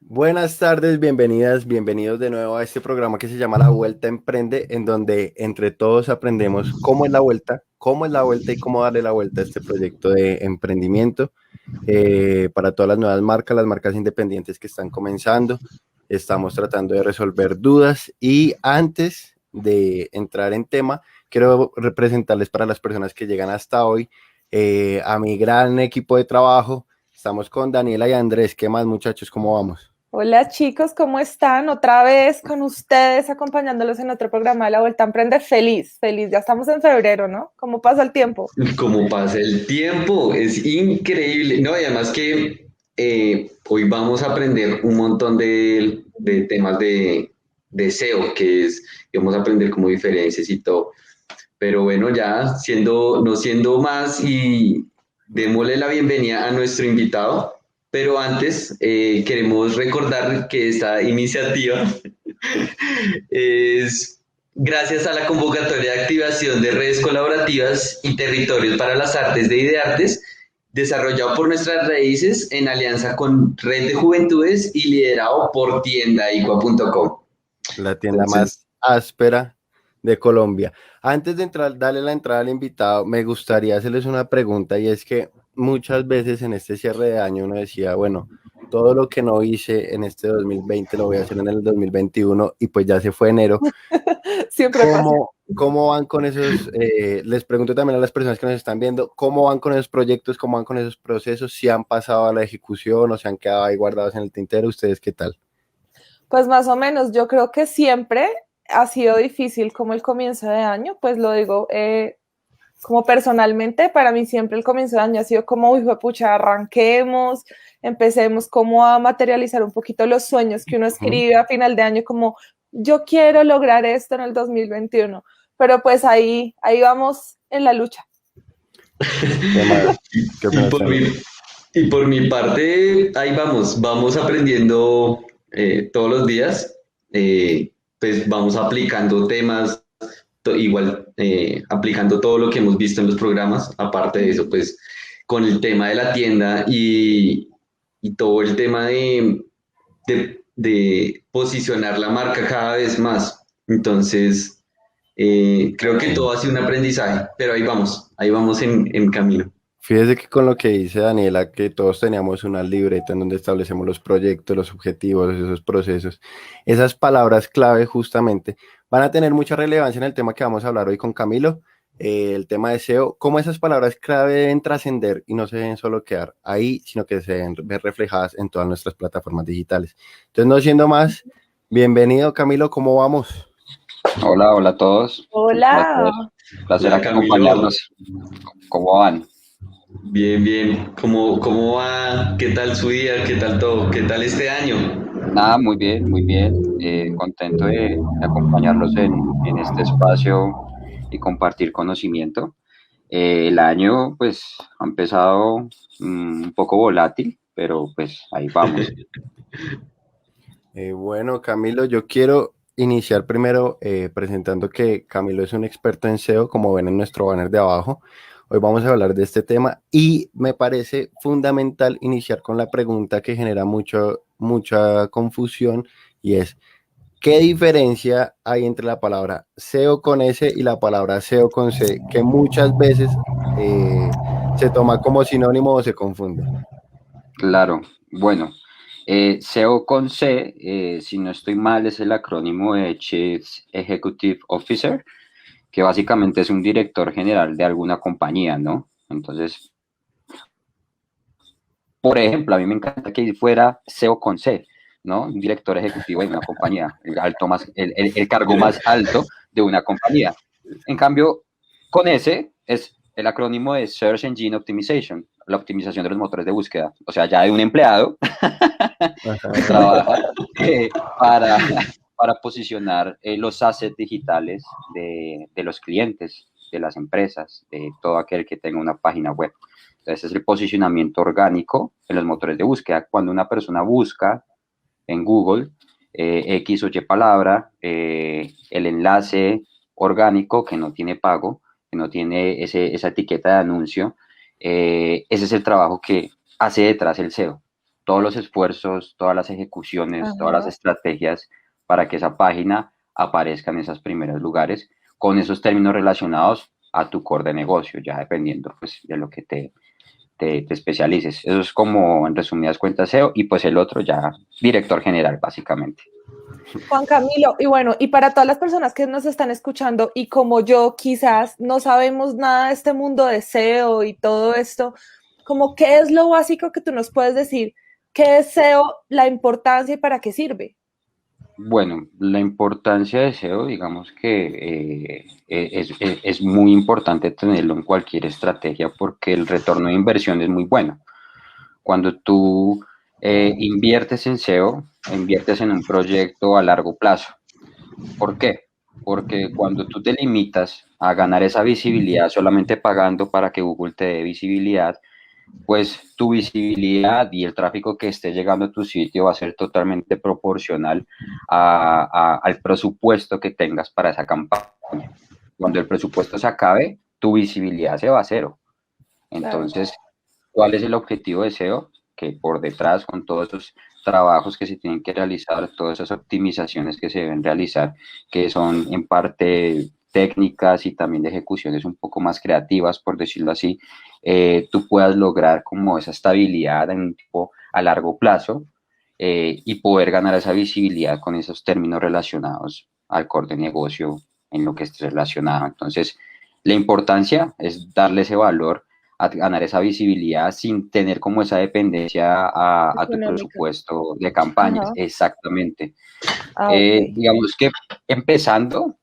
Buenas tardes, bienvenidas, bienvenidos de nuevo a este programa que se llama La Vuelta Emprende, en donde entre todos aprendemos cómo es la vuelta y cómo darle la vuelta a este proyecto de emprendimiento para todas las nuevas marcas, las marcas independientes que están comenzando. Estamos tratando de resolver dudas y antes de entrar en tema, quiero representarles para las personas que llegan hasta hoy a mi gran equipo de trabajo. Estamos con Daniela y Andrés. ¿Qué más, muchachos? ¿Cómo vamos? Hola chicos, ¿cómo están? Otra vez con ustedes, acompañándolos en otro programa de La Vuelta a Emprender. Feliz, feliz. Ya estamos en febrero, ¿no? ¿Cómo pasa el tiempo? Como pasa el tiempo, es increíble. No, y además que hoy vamos a aprender un montón de temas de SEO, que vamos a aprender como diferencias y todo. Pero bueno, ya no siendo más y démosle la bienvenida a nuestro invitado. Pero antes queremos recordar que esta iniciativa es gracias a la convocatoria de activación de redes colaborativas y territorios para las artes de Ideartes, desarrollado por Nuestras Raíces en alianza con Red de Juventudes y liderado por tiendaicua.com. La tienda más áspera de Colombia. Antes de entrar, darle la entrada al invitado, me gustaría hacerles una pregunta y es que muchas veces en este cierre de año uno decía, bueno, todo lo que no hice en este 2020 lo voy a hacer en el 2021 y pues ya se fue enero. Siempre pasa. ¿Cómo van con esos? Les pregunto también a las personas que nos están viendo, ¿cómo van con esos proyectos? ¿Cómo van con esos procesos? ¿Si han pasado a la ejecución o se han quedado ahí guardados en el tintero? ¿Ustedes qué tal? Pues más o menos, yo creo que siempre ha sido difícil como el comienzo de año, pues lo digo como personalmente, para mí siempre el comienzo de año ha sido como, uy, pucha, arranquemos, empecemos como a materializar un poquito los sueños que uno escribe a final de año, como yo quiero lograr esto en el 2021, pero pues ahí vamos en la lucha. Y por mi, y por mi parte, ahí vamos aprendiendo todos los días, pues vamos aplicando temas, igual aplicando todo lo que hemos visto en los programas, aparte de eso, pues con el tema de la tienda y todo el tema de posicionar la marca cada vez más. Entonces, creo que todo ha sido un aprendizaje, pero ahí vamos en camino. Fíjese que con lo que dice Daniela, que todos teníamos una libreta en donde establecemos los proyectos, los objetivos, esos procesos, esas palabras clave justamente van a tener mucha relevancia en el tema que vamos a hablar hoy con Camilo, el tema de SEO, cómo esas palabras clave deben trascender y no se deben solo quedar ahí, sino que se deben ver reflejadas en todas nuestras plataformas digitales. Entonces, no siendo más, bienvenido Camilo, ¿cómo vamos? Hola a todos. Hola. Placer Hola, Camilo. acompañarnos. ¿Cómo van? Bien. ¿Cómo va? ¿Qué tal su día? ¿Qué tal todo? ¿Qué tal este año? Nada, muy bien, muy bien. Contento de acompañarlos en este espacio y compartir conocimiento. El año, pues, ha empezado un poco volátil, pero pues ahí vamos. Bueno, Camilo, yo quiero iniciar primero presentando que Camilo es un experto en SEO, como ven en nuestro banner de abajo. Hoy vamos a hablar de este tema y me parece fundamental iniciar con la pregunta que genera mucha confusión y es, ¿qué diferencia hay entre la palabra SEO con S y la palabra SEO con C? Que muchas veces se toma como sinónimo o se confunde. Claro, bueno, SEO con C, si no estoy mal, es el acrónimo de Chief Executive Officer, que básicamente es un director general de alguna compañía, ¿no? Entonces, por ejemplo, a mí me encanta que fuera SEO con C, ¿no? Un director ejecutivo de una compañía, el cargo más alto de una compañía. En cambio, con S es el acrónimo de Search Engine Optimization, la optimización de los motores de búsqueda. O sea, ya de un empleado que trabaja para, para posicionar los assets digitales de los clientes. de las empresas, de todo aquel que tenga una página web. Entonces, es el posicionamiento orgánico en los motores de búsqueda. Cuando una persona busca en Google X o Y palabra, el enlace orgánico que no tiene pago, que no tiene esa etiqueta de anuncio, ese es el trabajo que hace detrás el SEO. Todos los esfuerzos, todas las ejecuciones, todas las estrategias para que esa página aparezca en esos primeros lugares con esos términos relacionados a tu core de negocio, ya dependiendo pues, de lo que te especialices. Eso es como en resumidas cuentas SEO, y pues el otro ya director general básicamente. Juan Camilo, y bueno, y para todas las personas que nos están escuchando y como yo quizás no sabemos nada de este mundo de SEO y todo esto, como qué es lo básico que tú nos puedes decir, qué es SEO, la importancia y para qué sirve. Bueno, la importancia de SEO, digamos que es muy importante tenerlo en cualquier estrategia porque el retorno de inversión es muy bueno. Cuando tú inviertes en SEO, inviertes en un proyecto a largo plazo. ¿Por qué? Porque cuando tú te limitas a ganar esa visibilidad solamente pagando para que Google te dé visibilidad, pues tu visibilidad y el tráfico que esté llegando a tu sitio va a ser totalmente proporcional al presupuesto que tengas para esa campaña. Cuando el presupuesto se acabe, tu visibilidad se va a cero. Entonces, ¿cuál es el objetivo de SEO? Que por detrás, con todos esos trabajos que se tienen que realizar, todas esas optimizaciones que se deben realizar, que son en parte técnicas y también de ejecuciones un poco más creativas, por decirlo así, tú puedas lograr como esa estabilidad en un tipo a largo plazo y poder ganar esa visibilidad con esos términos relacionados al core de negocio en lo que esté relacionado. Entonces, la importancia es darle ese valor a ganar esa visibilidad sin tener como esa dependencia a tu presupuesto de campañas. Exactamente. Digamos que empezando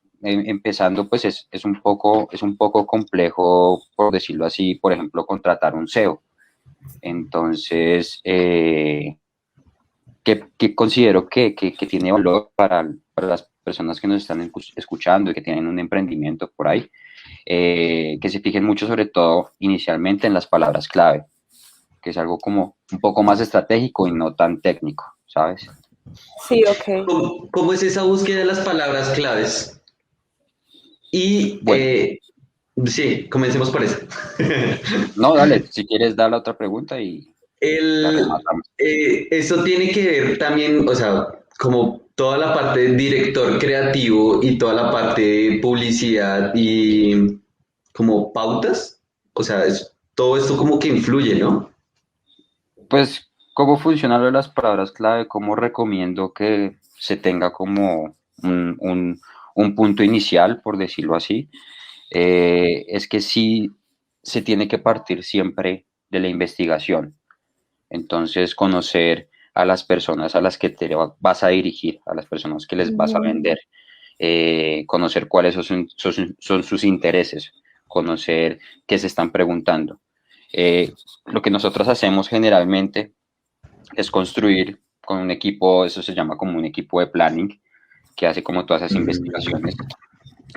pues es un poco complejo, por decirlo así, por ejemplo, contratar un SEO. Entonces, que considero que tiene valor para las personas que nos están escuchando y que tienen un emprendimiento por ahí, que se fijen mucho, sobre todo inicialmente, en las palabras clave, que es algo como un poco más estratégico y no tan técnico, ¿sabes? Sí, ok. ¿Cómo es esa búsqueda de las palabras claves? Y bueno, sí, comencemos por eso. No, dale, si quieres dar la otra pregunta y la rematamos. Eso tiene que ver también, o sea, como toda la parte de director creativo y toda la parte de publicidad y como pautas, o sea, todo esto como que influye, ¿no? Pues, ¿cómo funciona lo de las palabras clave? ¿Cómo recomiendo que se tenga como un punto inicial, por decirlo así? Es que sí se tiene que partir siempre de la investigación. Entonces, conocer a las personas a las que te vas a dirigir, a las personas que les vas a vender, conocer cuáles son sus intereses, conocer qué se están preguntando. Lo que nosotros hacemos generalmente es construir con un equipo, eso se llama como un equipo de planning, que hace como todas esas investigaciones,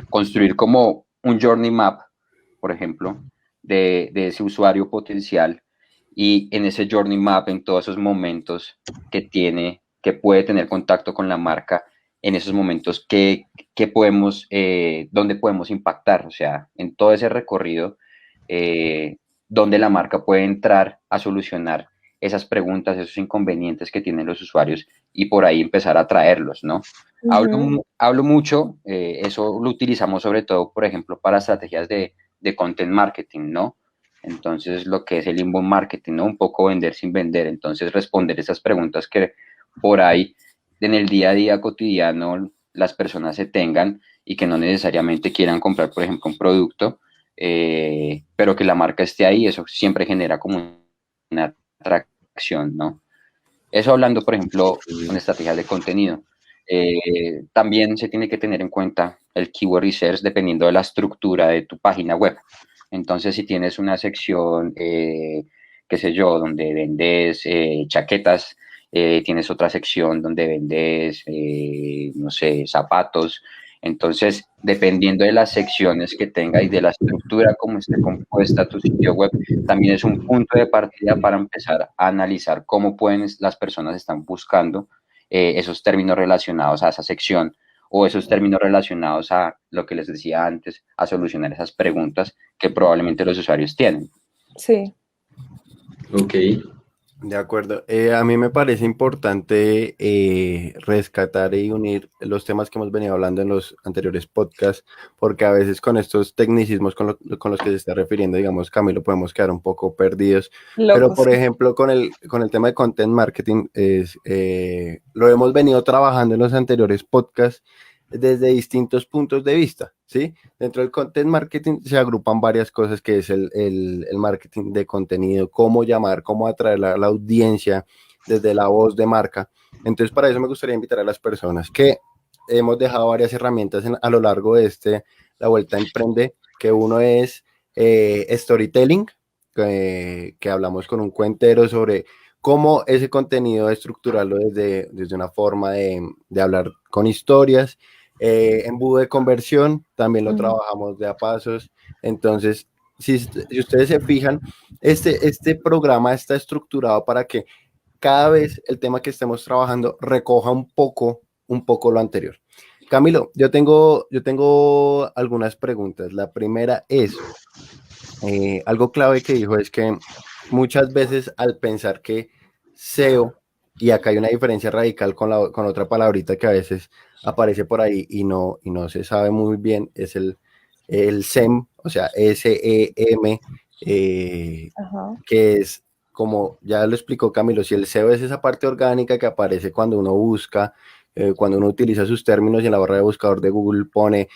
construir como un journey map, por ejemplo, de ese usuario potencial, y en ese journey map, en todos esos momentos que puede tener contacto con la marca, en esos momentos dónde podemos impactar, o sea, en todo ese recorrido, donde la marca puede entrar a solucionar esas preguntas, esos inconvenientes que tienen los usuarios, y por ahí empezar a traerlos, ¿no? Hablo mucho, eso lo utilizamos sobre todo, por ejemplo, para estrategias de content marketing, ¿no? Entonces, lo que es el inbound marketing, ¿no? Un poco vender sin vender. Entonces, responder esas preguntas que por ahí en el día a día cotidiano las personas se tengan y que no necesariamente quieran comprar, por ejemplo, un producto, pero que la marca esté ahí, eso siempre genera como una atracción, ¿no? Eso hablando, por ejemplo, con estrategias de contenido. También se tiene que tener en cuenta el keyword research dependiendo de la estructura de tu página web. Entonces, si tienes una sección, qué sé yo, donde vendes chaquetas, tienes otra sección donde vendes, no sé, zapatos, Entonces, dependiendo de las secciones que tenga y de la estructura como esté compuesta tu sitio web, también es un punto de partida para empezar a analizar cómo las personas están buscando esos términos relacionados a esa sección o esos términos relacionados a lo que les decía antes, a solucionar esas preguntas que probablemente los usuarios tienen. Sí. Ok. De acuerdo. A mí me parece importante rescatar y unir los temas que hemos venido hablando en los anteriores podcasts, porque a veces con estos tecnicismos con los que se está refiriendo, digamos, Camilo, podemos quedar un poco perdidos. Pero, Locos. por ejemplo, con el tema de content marketing, lo hemos venido trabajando en los anteriores podcasts desde distintos puntos de vista, ¿sí? Dentro del content marketing se agrupan varias cosas que es el marketing de contenido, cómo llamar, cómo atraer a la audiencia desde la voz de marca. Entonces, para eso me gustaría invitar a las personas que hemos dejado varias herramientas a lo largo de la Vuelta a Emprende, que uno es storytelling, que hablamos con un cuentero sobre cómo ese contenido estructurarlo desde una forma de hablar con historias. Embudo de conversión también lo trabajamos de a pasos. Entonces, si ustedes se fijan, este programa está estructurado para que cada vez el tema que estemos trabajando recoja un poco lo anterior. Camilo, yo tengo algunas preguntas. La primera es, algo clave que dijo es que muchas veces al pensar que SEO, y acá hay una diferencia radical con otra palabrita que a veces aparece por ahí y no se sabe muy bien, es el SEM, o sea, SEM, que es como ya lo explicó Camilo, si el SEO es esa parte orgánica que aparece cuando uno busca, cuando uno utiliza sus términos y en la barra de buscador de Google pone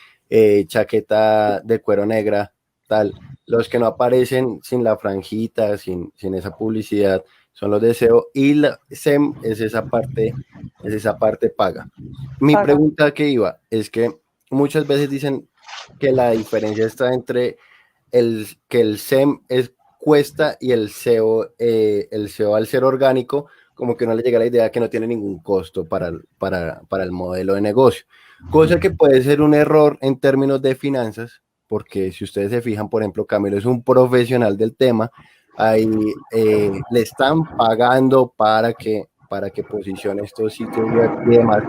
chaqueta de cuero negra, tal. Los que no aparecen sin la franjita, sin esa publicidad, son los de SEO, y la SEM es esa parte paga. Mi pregunta que iba es que muchas veces dicen que la diferencia está entre que el SEM cuesta y el SEO al ser orgánico, como que no le llega la idea que no tiene ningún costo para el modelo de negocio. Cosa que puede ser un error en términos de finanzas, porque si ustedes se fijan, por ejemplo, Camilo es un profesional del tema, ahí le están pagando para que posicione estos sitios web y demás.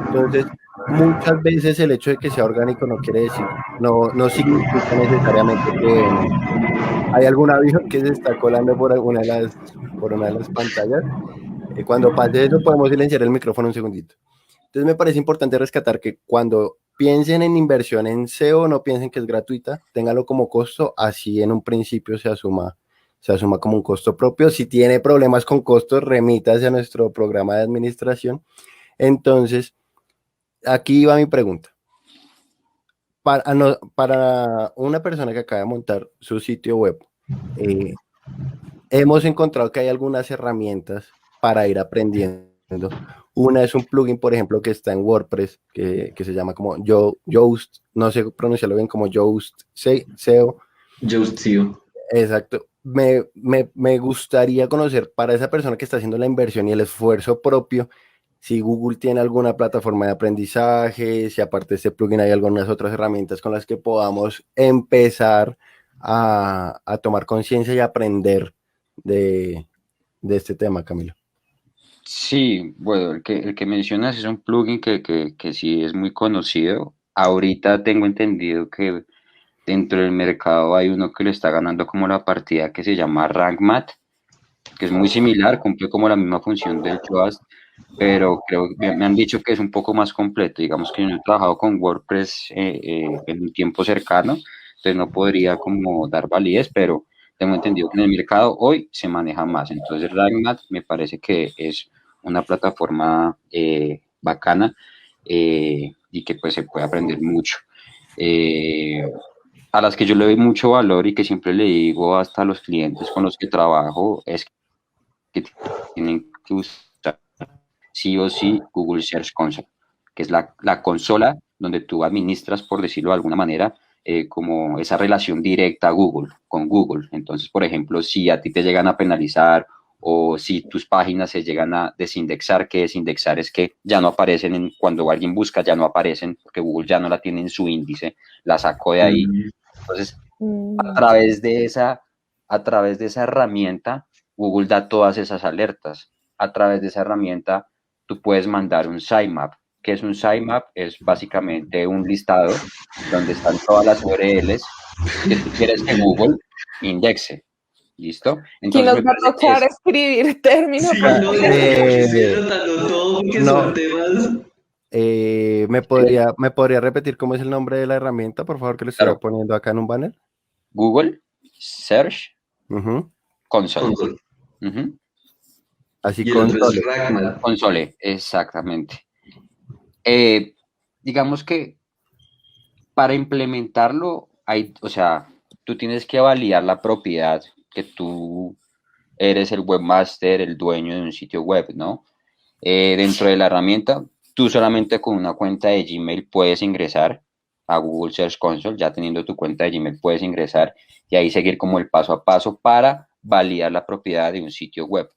Entonces, muchas veces el hecho de que sea orgánico no quiere decir, no significa necesariamente que hay algún avión que se está colando por una de las pantallas. Cuando pase eso, podemos silenciar el micrófono un segundito. Entonces, me parece importante rescatar que cuando piensen en inversión en SEO, no piensen que es gratuita, ténganlo como costo, así en un principio se asuma como un costo propio. Si tiene problemas con costos, remítase a nuestro programa de administración. Entonces, aquí va mi pregunta. Para una persona que acaba de montar su sitio web, hemos encontrado que hay algunas herramientas para ir aprendiendo. Una es un plugin, por ejemplo, que está en WordPress, que se llama como Yoast, no sé pronunciarlo bien, como Yoast SEO. Yoast SEO. Exacto. Me gustaría conocer, para esa persona que está haciendo la inversión y el esfuerzo propio, si Google tiene alguna plataforma de aprendizaje, si aparte de este plugin hay algunas otras herramientas con las que podamos empezar a tomar conciencia y aprender de este tema, Camilo. Sí, bueno, el que mencionas es un plugin que sí es muy conocido. Ahorita tengo entendido que dentro del mercado hay uno que le está ganando como la partida que se llama RankMath, que es muy similar, cumple como la misma función del Yoast, pero creo que me han dicho que es un poco más completo. Digamos que yo no he trabajado con WordPress en un tiempo cercano, entonces no podría como dar validez, pero tengo entendido que en el mercado hoy se maneja más. Entonces RankMath me parece que es una plataforma bacana y que pues se puede aprender mucho. A las que yo le doy mucho valor y que siempre le digo hasta a los clientes con los que trabajo es que tienen que usar sí o sí Google Search Console, que es la consola donde tú administras, por decirlo de alguna manera, como esa relación directa con Google. Entonces, por ejemplo, si a ti te llegan a penalizar o si tus páginas se llegan a desindexar, que desindexar es que ya no aparecen, cuando alguien busca ya no aparecen, porque Google ya no la tiene en su índice, la sacó de ahí. Entonces, a través de esa herramienta, Google da todas esas alertas. A través de esa herramienta, tú puedes mandar un sitemap. ¿Qué es un sitemap? Es básicamente un listado donde están todas las URLs que tú quieres que Google indexe. ¿Listo? Aquí Entonces nos va a tocar escribir términos. Sí, no, estoy anotando todo porque no. son temas. ¿Me podría repetir cómo es el nombre de la herramienta, por favor, que le estoy Claro. poniendo acá en un banner? Google Search Ujú. Console. Console. Ujú. Así Y el otro es Console. Ragnar. Console, exactamente. Digamos que para implementarlo, o sea, tú tienes que validar la propiedad que tú eres el webmaster, el dueño de un sitio web, ¿no? Dentro de la herramienta, tú solamente con una cuenta de Gmail puedes ingresar a Google Search Console. Ya teniendo tu cuenta de Gmail puedes ingresar y ahí seguir como el paso a paso para validar la propiedad de un sitio web.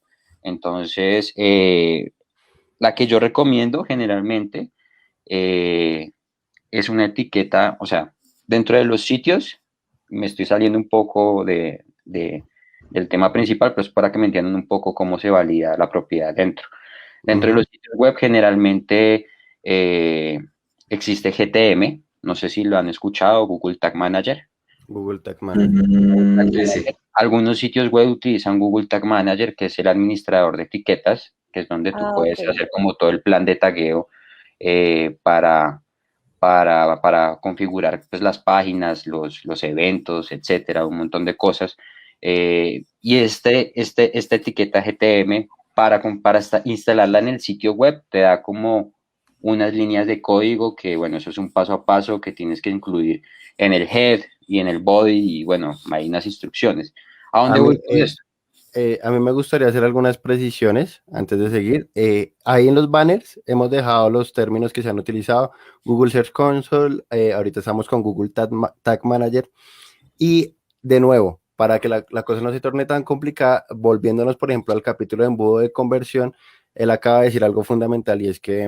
Entonces, la que yo recomiendo generalmente es una etiqueta, o sea, dentro de los sitios, me estoy saliendo un poco del tema principal, pero es para que me entiendan un poco cómo se valida la propiedad dentro. Dentro de los sitios web generalmente existe GTM, no sé si lo han escuchado, Google Tag Manager. Google Tag Manager. Ese. Algunos sitios web utilizan Google Tag Manager, que es el administrador de etiquetas, que es donde tú puedes hacer como todo el plan de tagueo para configurar pues, las páginas, los eventos, etcétera, un montón de cosas. Y esta etiqueta GTM, para instalarla en el sitio web, te da como unas líneas de código que, bueno, eso es un paso a paso que tienes que incluir en el head y en el body, y bueno, hay unas instrucciones. ¿A dónde voy con esto? A mí me gustaría hacer algunas precisiones antes de seguir. Ahí en los banners hemos dejado los términos que se han utilizado: Google Search Console, ahorita estamos con Google Tag Manager, y de nuevo, para que la cosa no se torne tan complicada, volviéndonos por ejemplo al capítulo de embudo de conversión, él acaba de decir algo fundamental, y es que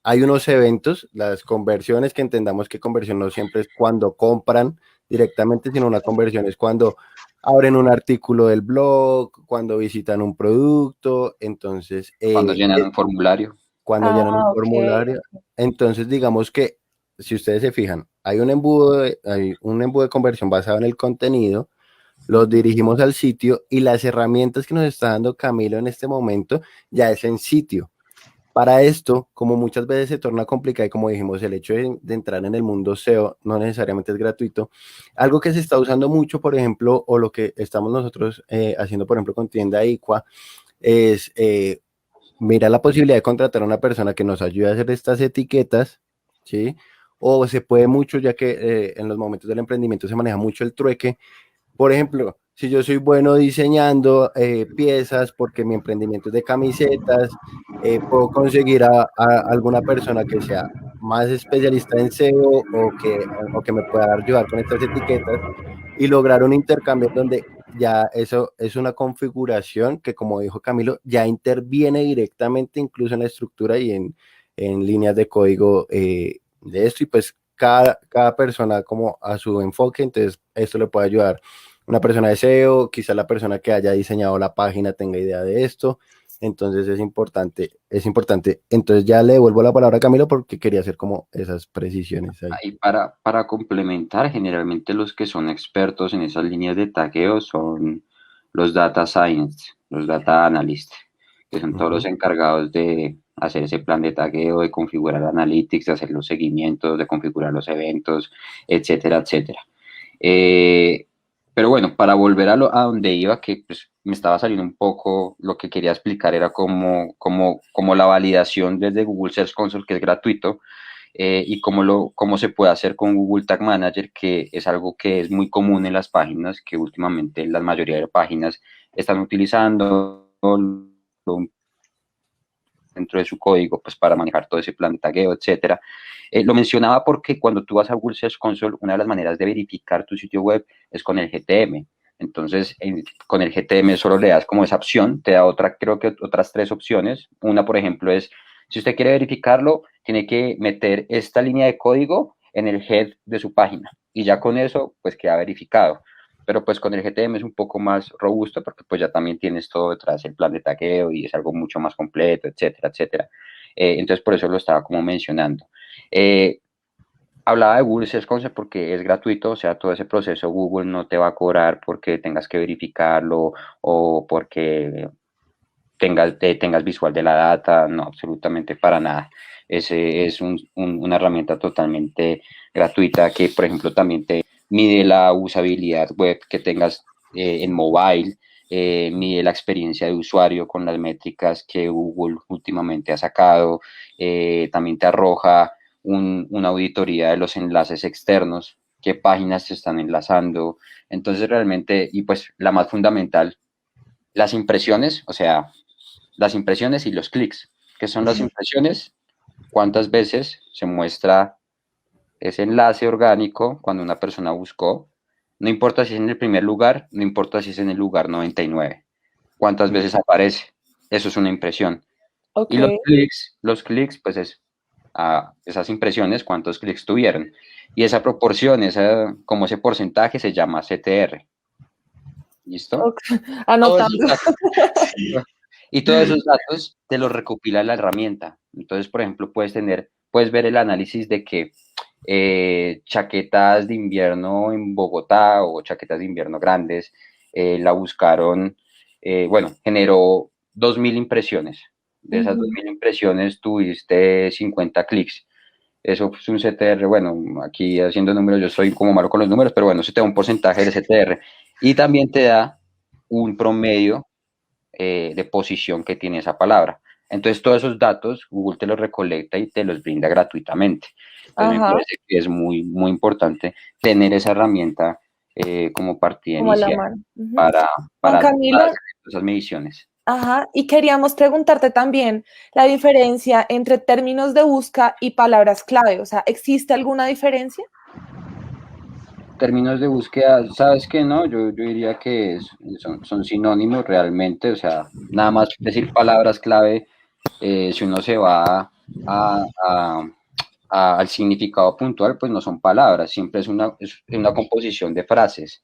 hay unos eventos, las conversiones, que entendamos que conversión no siempre es cuando compran directamente, sino una conversión es cuando abren un artículo del blog, cuando visitan un producto. Entonces, Cuando llenan un formulario. cuando llenan un formulario. Entonces, digamos que si ustedes se fijan, hay un embudo de conversión basado en el contenido, los dirigimos al sitio, y las herramientas que nos está dando Camilo en este momento ya es en sitio. Para esto, como muchas veces se torna complicado, y como dijimos, el hecho de entrar en el mundo SEO no necesariamente es gratuito, algo que se está usando mucho, por ejemplo, o lo que estamos nosotros haciendo, por ejemplo, con Tienda Iqua, es mirar la posibilidad de contratar a una persona que nos ayude a hacer estas etiquetas, ¿sí? O se puede mucho, ya que en los momentos del emprendimiento se maneja mucho el trueque. Por ejemplo, si yo soy bueno diseñando piezas, porque mi emprendimiento es de camisetas, puedo conseguir a alguna persona que sea más especialista en SEO, o que me pueda ayudar con estas etiquetas, y lograr un intercambio donde ya eso es una configuración que, como dijo Camilo, ya interviene directamente incluso en la estructura y en líneas de código de esto, y pues cada persona como a su enfoque. Entonces esto le puede ayudar una persona de SEO, quizá la persona que haya diseñado la página tenga idea de esto. Entonces es importante. Entonces ya le devuelvo la palabra a Camilo, porque quería hacer como esas precisiones ahí. Y para complementar, generalmente los que son expertos en esas líneas de tagueo son los data science, los data analysts, que son todos los encargados de hacer ese plan de tagueo, de configurar analytics, de hacer los seguimientos, de configurar los eventos, etcétera, etcétera. Pero bueno, para volver a donde iba, que pues, me estaba saliendo un poco, lo que quería explicar era como la validación desde Google Search Console, que es gratuito, y cómo se puede hacer con Google Tag Manager, que es algo que es muy común en las páginas, que últimamente la mayoría de páginas están utilizando dentro de su código, pues para manejar todo ese plan de tagueo, etcétera. Lo mencionaba porque cuando tú vas a Google Search Console, una de las maneras de verificar tu sitio web es con el GTM. Entonces, con el GTM solo le das como esa opción, te da otra, creo que otras 3 opciones. Una, por ejemplo, es, si usted quiere verificarlo, tiene que meter esta línea de código en el head de su página y ya con eso, pues queda verificado. Pero pues con el GTM es un poco más robusto porque pues ya también tienes todo detrás, el plan de tagueo y es algo mucho más completo, etcétera, etcétera. Entonces, por eso lo estaba como mencionando. Hablaba de Google Search Console porque es gratuito, o sea, todo ese proceso Google no te va a cobrar porque tengas que verificarlo o porque tengas visual de la data, no, absolutamente para nada. Ese es una herramienta totalmente gratuita que, por ejemplo, también te mide la usabilidad web que tengas en mobile, mide la experiencia de usuario con las métricas que Google últimamente ha sacado, también te arroja una auditoría de los enlaces externos, qué páginas se están enlazando. Entonces, realmente, y pues la más fundamental, las impresiones, o sea, las impresiones y los clics. ¿Qué son las impresiones? ¿Cuántas veces se muestra ese enlace orgánico cuando una persona buscó? No importa si es en el primer lugar, no importa si es en el lugar 99. ¿Cuántas veces aparece? Eso es una impresión. Ok. Y los clics, pues es esas impresiones, cuántos clics tuvieron. Y esa proporción, como ese porcentaje se llama CTR. ¿Listo? Okay. Anotando. Y todos esos datos te los recopila la herramienta. Entonces, por ejemplo, puedes ver el análisis de que chaquetas de invierno en Bogotá o chaquetas de invierno grandes la buscaron, generó 2.000 impresiones. De esas 2.000 impresiones tuviste 50 clics. Eso es un CTR, bueno, aquí haciendo números, yo soy como malo con los números, pero bueno, se te da un porcentaje de CTR. Y también te da un promedio de posición que tiene esa palabra. Entonces, todos esos datos Google te los recolecta y te los brinda gratuitamente. Entonces, me parece que es muy, muy importante tener esa herramienta como partida Como a la inicial mano. para Juan Camilo, hacer esas mediciones. y queríamos preguntarte también la diferencia entre términos de búsqueda y palabras clave. O sea, ¿existe alguna diferencia? Términos de búsqueda, ¿sabes qué? No, yo diría que son sinónimos realmente, o sea, nada más decir palabras clave, si uno se va al significado puntual, pues no son palabras, siempre es una composición de frases.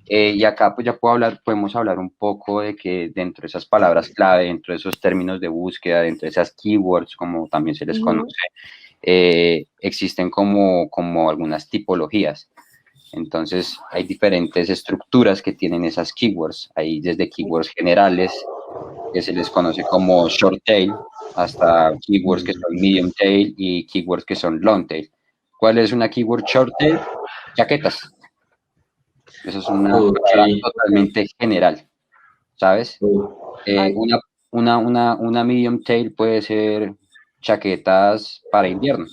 Y acá pues ya podemos hablar un poco de que dentro de esas palabras clave, dentro de esos términos de búsqueda, dentro de esas keywords, como también se les conoce, existen como algunas tipologías. Entonces, hay diferentes estructuras que tienen esas keywords. Hay desde keywords generales, que se les conoce como short tail, hasta keywords que son medium tail y keywords que son long tail. ¿Cuál es una keyword short tail? Chaquetas. Eso es una palabra totalmente general, ¿sabes? Una medium tail puede ser chaquetas para invierno.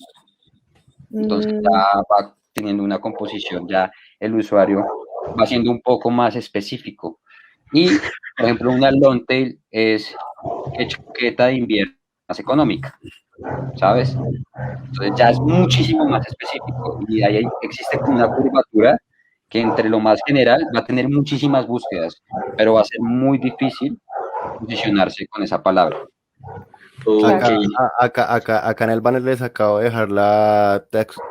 Entonces ya va teniendo una composición, ya el usuario va siendo un poco más específico. Y, por ejemplo, una long tail es chaqueta de invierno más económica, ¿sabes? Entonces ya es muchísimo más específico y ahí existe como una curvatura que entre lo más general va a tener muchísimas búsquedas, pero va a ser muy difícil posicionarse con esa palabra. Acá en el banner les acabo de dejar la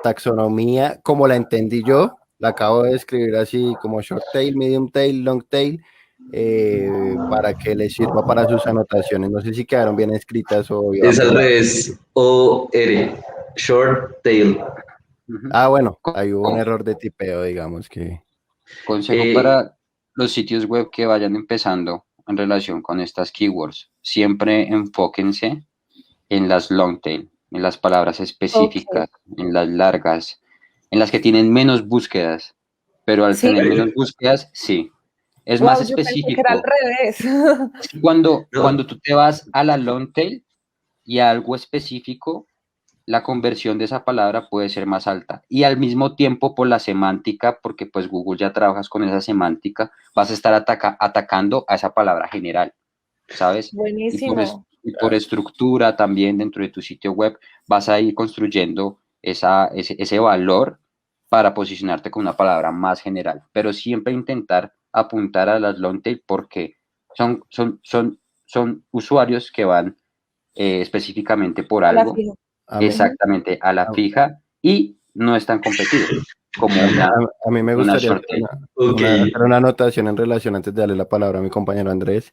taxonomía como la entendí yo. La acabo de escribir así como short tail, medium tail, long tail, para que les sirva para sus anotaciones. No sé si quedaron bien escritas o iban Es al por revés, OR, short tail. Bueno, hay un error de tipeo, digamos que. Consejo para los sitios web que vayan empezando en relación con estas keywords. Siempre enfóquense en las long tail, en las palabras específicas, en las largas, en las que tienen menos búsquedas. Pero al tener menos búsquedas, sí. Es más específico. Yo pensé que era al revés. Cuando tú te vas a la long tail y a algo específico, la conversión de esa palabra puede ser más alta. Y al mismo tiempo por la semántica, porque pues Google ya trabajas con esa semántica, vas a estar atacando a esa palabra general, ¿sabes? Buenísimo. Y por estructura también dentro de tu sitio web vas a ir construyendo ese valor para posicionarte con una palabra más general. Pero siempre intentar apuntar a las long tail porque son usuarios que van específicamente por A la algo, fija. A mí, exactamente a la a- fija, y no están competidos como a mí me una gustaría short tail. Ok. hacer una anotación en relación antes de darle la palabra a mi compañero Andrés.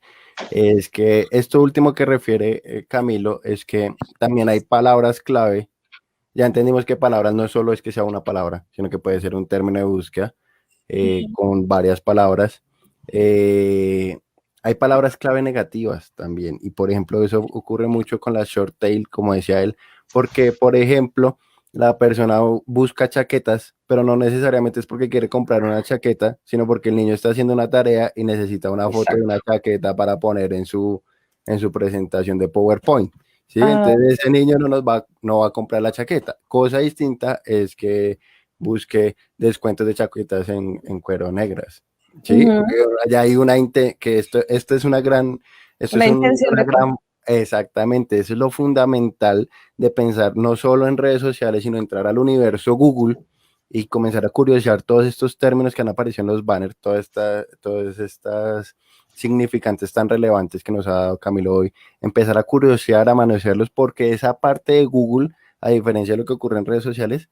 Es que esto último que refiere Camilo es que también hay palabras clave. Ya entendimos que palabras no solo es que sea una palabra, sino que puede ser un término de búsqueda con varias palabras. Eh, Hay palabras clave negativas también. Y por ejemplo, eso ocurre mucho con la short tail, como decía él, porque por ejemplo, la persona busca chaquetas, pero no necesariamente es porque quiere comprar una chaqueta, sino porque el niño está haciendo una tarea y necesita una foto de Exacto. una chaqueta para poner en su presentación de PowerPoint. ¿Sí? Ah, Entonces ese niño no va a comprar la chaqueta. Cosa distinta es que busque descuentos de chaquetas en cuero negras. Sí, ujú. ya hay que esto es una gran, esto es Una intención una de compra. gran, exactamente, eso es lo fundamental de pensar no solo en redes sociales, sino entrar al universo Google y comenzar a curiosear todos estos términos que han aparecido en los banners, todas estas significantes tan relevantes que nos ha dado Camilo hoy, empezar a curiosear, a manosearlos, porque esa parte de Google, a diferencia de lo que ocurre en redes sociales,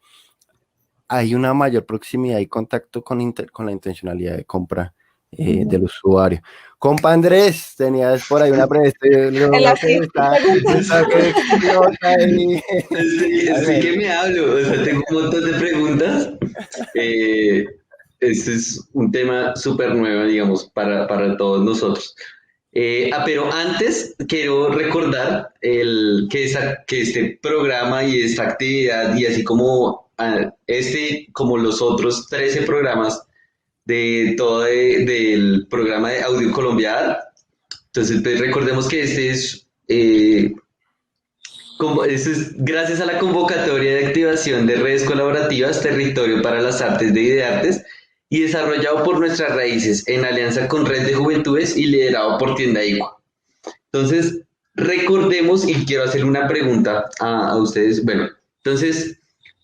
hay una mayor proximidad y contacto con la intencionalidad de compra del usuario. Compa Andrés, tenías por ahí una pregunta, En lo las que preguntas. está que explota ahí. A Estoy ver, que me hablo, o sea, tengo un montón de preguntas. Eh, este es un tema súper nuevo, digamos, para todos nosotros. Pero antes quiero recordar que este programa y esta actividad, y así como como los otros 13 programas de del programa de Audio Colombiada, entonces pues, recordemos que este es eso es gracias a la convocatoria de activación de redes colaborativas Territorio para las Artes de Ideartes y desarrollado por Nuestras Raíces en alianza con Red de Juventudes y liderado por Tienda Igua. Entonces, recordemos y quiero hacer una pregunta a ustedes. Bueno, entonces,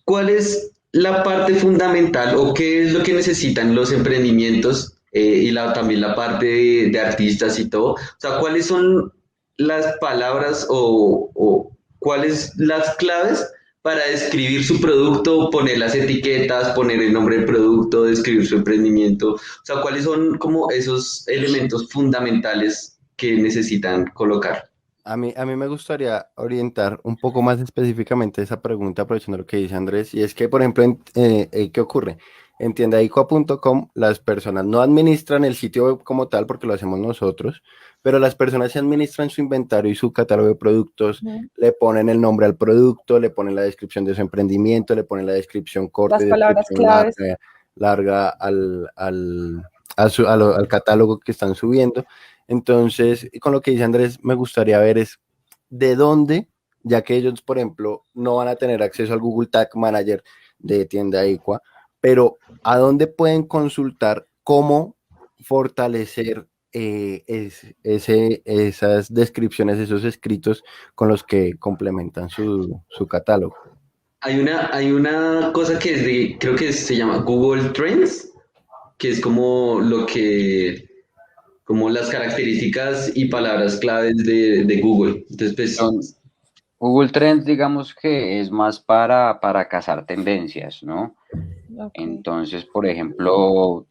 ¿cuál es la parte fundamental o qué es lo que necesitan los emprendimientos y también la parte de artistas y todo? O sea, ¿cuáles son las palabras o cuáles las claves para describir su producto, poner las etiquetas, poner el nombre del producto, describir su emprendimiento? O sea, ¿cuáles son como esos elementos fundamentales que necesitan colocar? a mí me gustaría orientar un poco más específicamente esa pregunta, aprovechando lo que dice Andrés, y es que, por ejemplo, ¿qué ocurre? En tiendaicoa.com las personas no administran el sitio web como tal, porque lo hacemos nosotros, pero las personas se administran su inventario y su catálogo de productos, Ujú. le ponen el nombre al producto, le ponen la descripción de su emprendimiento, le ponen la descripción corta Las y palabras descripción claves. larga al catálogo que están subiendo. Entonces, con lo que dice Andrés, me gustaría ver es de dónde, ya que ellos, por ejemplo, no van a tener acceso al Google Tag Manager de Tienda Equa, pero a dónde pueden consultar cómo fortalecer esas descripciones, esos escritos con los que complementan su catálogo. Hay una cosa que es creo que se llama Google Trends, que es como como las características y palabras claves de Google. Entonces, Son- pues, Google Trends, digamos que es más para cazar tendencias, ¿no? Ok. Entonces, por ejemplo,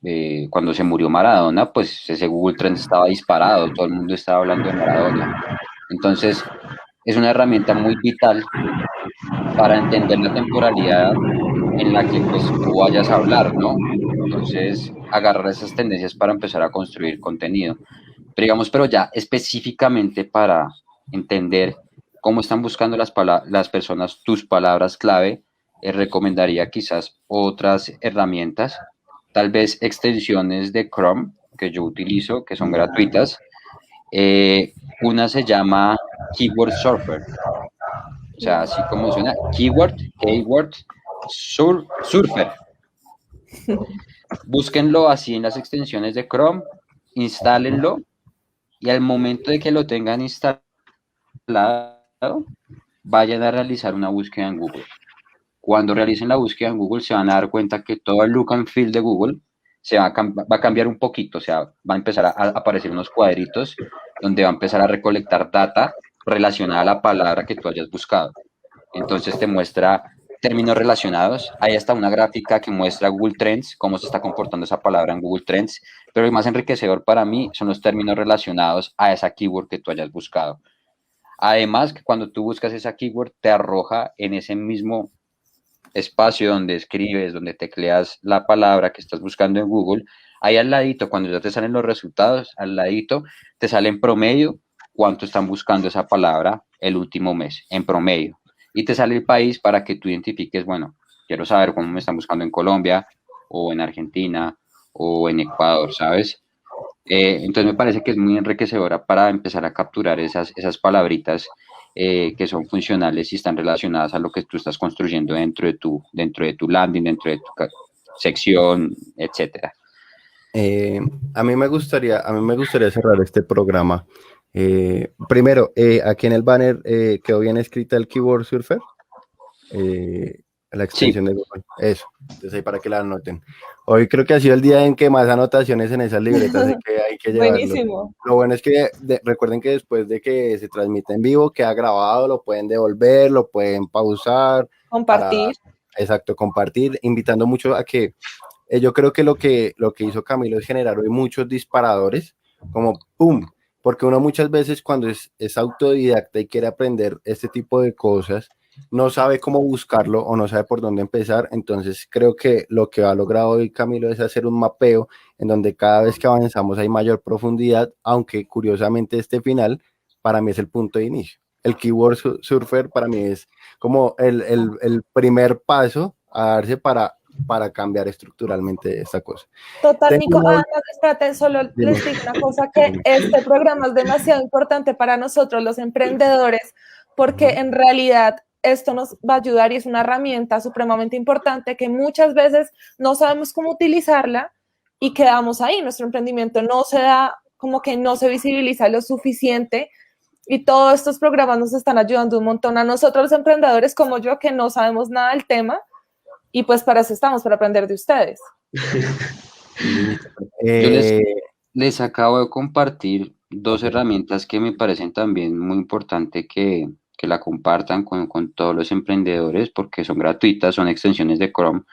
cuando se murió Maradona, pues ese Google Trends estaba disparado, todo el mundo estaba hablando de Maradona. Entonces, es una herramienta muy vital para entender la temporalidad en la que pues tú vayas a hablar, ¿no? Entonces, agarrar esas tendencias para empezar a construir contenido. Pero digamos, pero ya específicamente para entender cómo están buscando las personas tus palabras clave, recomendaría quizás otras herramientas, tal vez extensiones de Chrome que yo utilizo, que son gratuitas. Una se llama Keyword Surfer, o sea, así como suena, Surfer. Búsquenlo así en las extensiones de Chrome, instálenlo y al momento de que lo tengan instalado, vayan a realizar una búsqueda en Google. Cuando realicen la búsqueda en Google se van a dar cuenta que todo el look and feel de Google va a cambiar un poquito, o sea, va a empezar a aparecer unos cuadritos donde va a empezar a recolectar data relacionada a la palabra que tú hayas buscado. Entonces te muestra términos relacionados. Ahí está una gráfica que muestra Google Trends, cómo se está comportando esa palabra en Google Trends, pero el más enriquecedor para mí son los términos relacionados a esa keyword que tú hayas buscado. Además, que cuando tú buscas esa keyword, te arroja en ese mismo espacio donde escribes, donde tecleas la palabra que estás buscando en Google, ahí al ladito, cuando ya te salen los resultados, al ladito te sale en promedio cuánto están buscando esa palabra el último mes, en promedio. Y te sale el país para que tú identifiques, bueno, quiero saber cómo me están buscando en Colombia, o en Argentina, o en Ecuador, ¿sabes? Entonces me parece que es muy enriquecedora para empezar a capturar esas palabritas que son funcionales y están relacionadas a lo que tú estás construyendo dentro de tu landing, dentro de tu sección, etcétera. A mí me gustaría cerrar este programa. Primero, aquí en el banner quedó bien escrita el Keyword Surfer, la extensión de Google. Eso, entonces ahí para que la anoten. Hoy creo que ha sido el día en que más anotaciones en esas libretas, así que hay que llevarlo. Buenísimo. Lo bueno es que recuerden que después de que se transmite en vivo, queda grabado, lo pueden devolver, lo pueden pausar. Compartir. Exacto, compartir, invitando mucho a que yo creo que lo que hizo Camilo es generar hoy muchos disparadores, como ¡pum! Porque uno muchas veces cuando es autodidacta y quiere aprender este tipo de cosas, no sabe cómo buscarlo o no sabe por dónde empezar. Entonces creo que lo que ha logrado hoy Camilo es hacer un mapeo en donde cada vez que avanzamos hay mayor profundidad, aunque curiosamente este final para mí es el punto de inicio. El Keyword Surfer para mí es como el primer paso a darse para cambiar estructuralmente esta cosa. Total, Nico. Espérate, solo les digo una cosa, que este programa es demasiado importante para nosotros los emprendedores, porque en realidad esto nos va a ayudar y es una herramienta supremamente importante que muchas veces no sabemos cómo utilizarla y quedamos ahí. Nuestro emprendimiento no se da, como que no se visibiliza lo suficiente, y todos estos programas nos están ayudando un montón a nosotros los emprendedores como yo, que no sabemos nada del tema, y pues para eso estamos, para aprender de ustedes. Yo les acabo de compartir dos herramientas que me parecen también muy importante que la compartan con todos los emprendedores, porque son gratuitas, son extensiones de Chrome,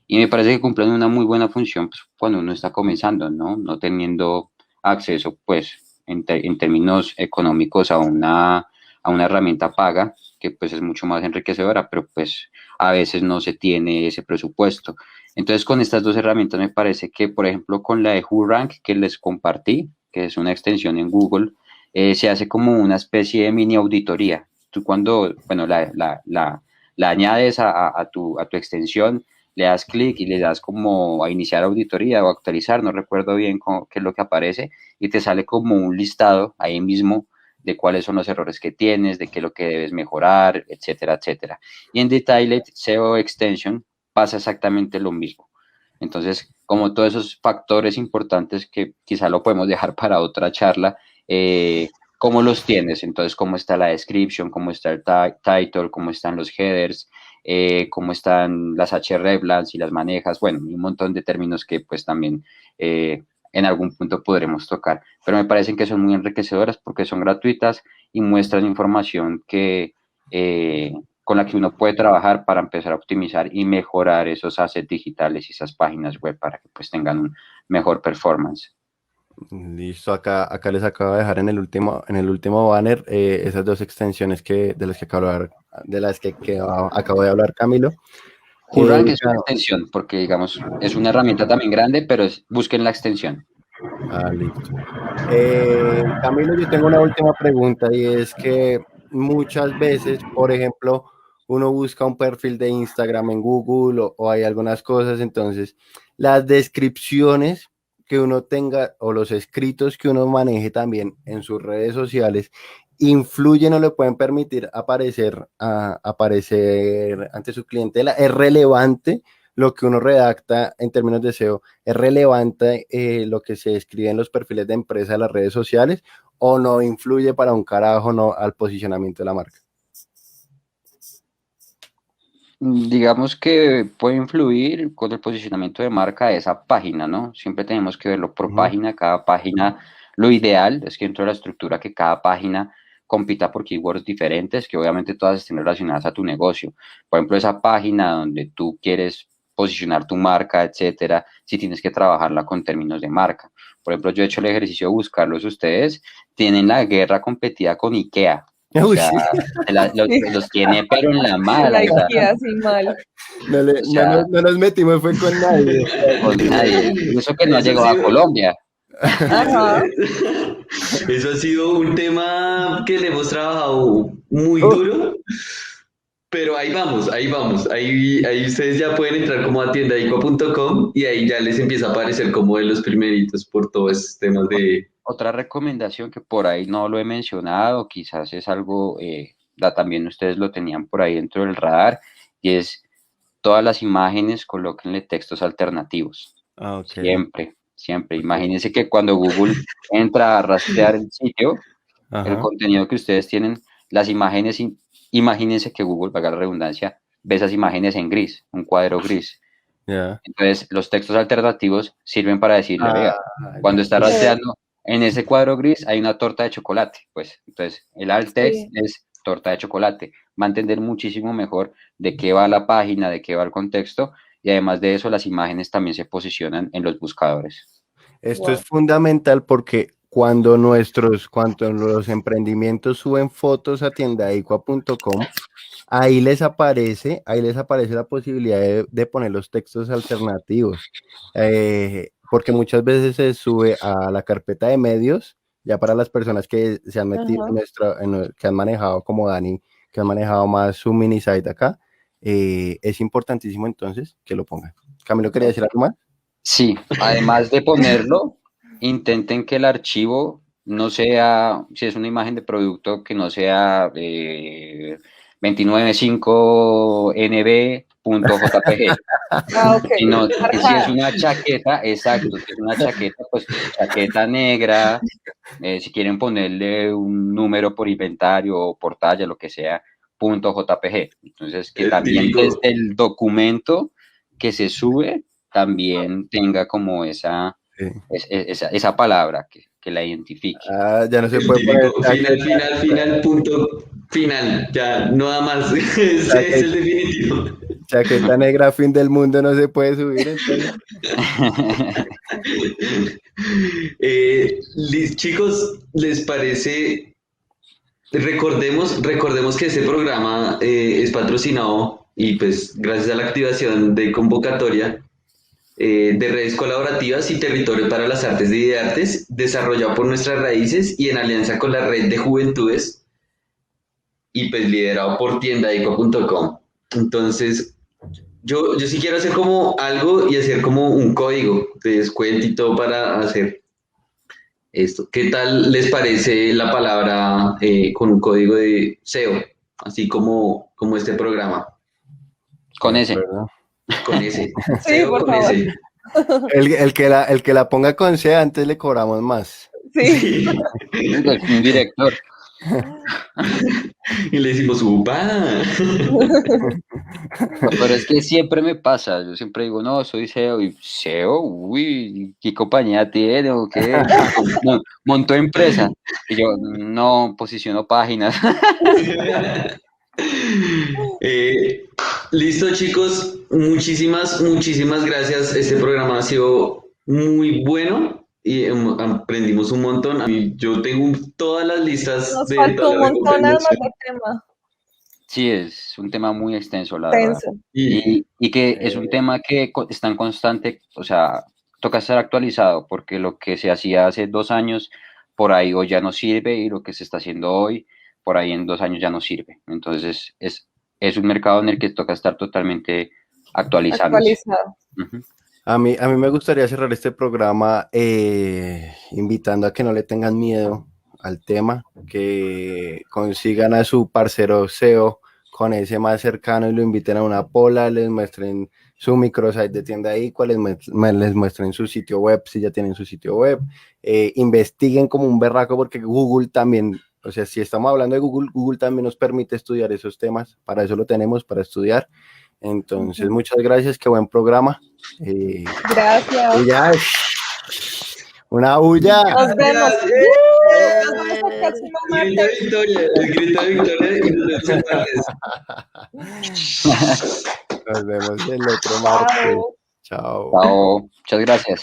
y me parece que cumplen una muy buena función pues, cuando uno está comenzando, ¿no? No teniendo acceso, pues, en términos económicos a una herramienta paga, que pues es mucho más enriquecedora, pero pues a veces no se tiene ese presupuesto. Entonces, con estas dos herramientas me parece que, por ejemplo, con la de WhoRank que les compartí, que es una extensión en Google, se hace como una especie de mini auditoría. Tú cuando, bueno, la añades a tu extensión, le das clic y le das como a iniciar auditoría o actualizar, no recuerdo bien qué es lo que aparece, y te sale como un listado ahí mismo de cuáles son los errores que tienes, de qué es lo que debes mejorar, etcétera, etcétera. Y en Detailed SEO Extension pasa exactamente lo mismo. Entonces, como todos esos factores importantes que quizá lo podemos dejar para otra charla, ¿cómo los tienes? Entonces, ¿cómo está la description? ¿Cómo está el title? ¿Cómo están los headers? ¿Cómo están las hreflang y las manejas? Bueno, un montón de términos que pues también en algún punto podremos tocar. Pero me parecen que son muy enriquecedoras porque son gratuitas y muestran información que con la que uno puede trabajar para empezar a optimizar y mejorar esos assets digitales y esas páginas web para que pues tengan un mejor performance. Listo, acá les acabo de dejar en el último banner esas dos extensiones de las que acabo de hablar Camilo. WhoRank es una extensión, porque digamos, es una herramienta también grande, pero busquen la extensión. Listo. Camilo, yo tengo una última pregunta y es que muchas veces, por ejemplo, uno busca un perfil de Instagram en Google o hay algunas cosas, entonces las descripciones que uno tenga o los escritos que uno maneje también en sus redes sociales influyen o le pueden permitir aparecer ante su clientela. ¿Es relevante lo que uno redacta en términos de SEO? ¿Es relevante lo que se escribe en los perfiles de empresa de las redes sociales o no influye para un carajo al posicionamiento de la marca? Digamos que puede influir con el posicionamiento de marca de esa página, ¿no? Siempre tenemos que verlo por página, cada página. Lo ideal es que dentro de la estructura que cada página compita por keywords diferentes, que obviamente todas estén relacionadas a tu negocio. Por ejemplo, esa página donde tú quieres posicionar tu marca, etcétera, si tienes que trabajarla con términos de marca. Por ejemplo, yo he hecho el ejercicio de buscarlos ustedes, tienen la guerra competida con IKEA. O Uy, sea, sí. los tiene, pero en la mala, La o sea, IKEA así mal. o sea, No nos metimos, fue con nadie. con nadie. Y eso que no ha Eso llegado sí, a Colombia. Ajá. eso ha sido un tema que le hemos trabajado muy Oh, duro, pero ahí vamos, ahí vamos. Ahí ustedes ya pueden entrar como a tiendaico.com y ahí ya les empieza a aparecer como de los primeritos por todos estos temas de... Otra recomendación que por ahí no lo he mencionado, quizás es algo, también ustedes lo tenían por ahí dentro del radar, y es todas las imágenes colóquenle textos alternativos. ok. Siempre, siempre. Imagínense que cuando Google entra a rastrear el sitio, el Ajá. contenido que ustedes tienen, las imágenes, imagínense que Google, valga la redundancia, ve esas imágenes en gris, un cuadro gris. Ya. Entonces, los textos alternativos sirven para decirle, vea, cuando está Ok, rastreando en ese cuadro gris hay una torta de chocolate, pues, entonces, el alt text sí. es torta de chocolate. Va a entender muchísimo mejor de qué va la página, de qué va el contexto, y además de eso, las imágenes también se posicionan en los buscadores. Esto es Wow. fundamental porque cuando los emprendimientos suben fotos a tiendaicua.com, ahí les aparece la posibilidad de poner los textos alternativos, porque muchas veces se sube a la carpeta de medios, ya para las personas que se han metido Ajá. que han manejado como Dani, que han manejado más su mini site acá, es importantísimo entonces que lo pongan. Camilo, ¿quería decir algo más? Sí, además de ponerlo, intenten que el archivo no sea, si es una imagen de producto, que no sea 295nb.jpg, Ah, ok. sino que si es Marcada. una chaqueta, exacto, si es una chaqueta, pues chaqueta negra, si quieren ponerle un número por inventario o por talla, lo que sea, .jpg. Entonces, que El también desde típico, el documento que se sube, también tenga como Sí. esa palabra que la identifique. Ah, ya no se el puede poner típico, final, chaqueta, final, final, punto, final, ya, no da más, ese es el chaqueta, definitivo. chaqueta negra, fin del mundo, no se puede subir, entonces. Chicos, ¿les parece? Recordemos que este programa es patrocinado y pues gracias a la activación de convocatoria de redes colaborativas y territorio para las artes de ideartes, desarrollado por Nuestras Raíces y en alianza con la red de juventudes y pues liderado por tiendaico.com. Entonces, yo sí quiero hacer como algo y hacer como un código de descuento y todo para hacer esto. ¿Qué tal les parece la palabra con un código de SEO? Así como este programa, De Con ese. acuerdo. con ese. Sí, SEO por con favor. ese. El que la ponga con C, antes le cobramos más. Sí. Sí. Un director. Y le decimos, ¡upa! No, pero es que siempre me pasa, yo siempre digo, no, soy SEO, y SEO, uy, ¿qué compañía tiene o qué? Montó empresa, y yo, no, posiciono páginas. Eh, listo, chicos. Muchísimas gracias. Este programa ha sido muy bueno y aprendimos un montón. Yo tengo todas las listas Nos de faltó todas un las montón además recomendaciones. de tema. Sí, es un tema muy extenso, la verdad. Tenso. Y Y que es un tema que está en constante, o sea, toca estar actualizado, porque lo que se hacía hace 2 años, por ahí hoy ya no sirve, y lo que se está haciendo hoy, por ahí en 2 años ya no sirve. Entonces, es un mercado en el que toca estar totalmente actualizándose. Actualizado. Ujú. A mí me gustaría cerrar este programa invitando a que no le tengan miedo al tema, que consigan a su parcero SEO con ese más cercano y lo inviten a una pola, les muestren su microsite de tienda ahí, les muestren su sitio web, si ya tienen su sitio web, investiguen como un berraco, porque Google también, o sea, si estamos hablando de Google, Google también nos permite estudiar esos temas, para eso lo tenemos, para estudiar. Entonces, muchas gracias, qué buen programa. Gracias. Y ya, una bulla. Nos vemos. Gracias. Nos vemos el próximo El grito de martes. victoria, el grito de victoria y nos vemos el martes. Nos vemos el otro martes. Chao. Chao. Chao, muchas gracias.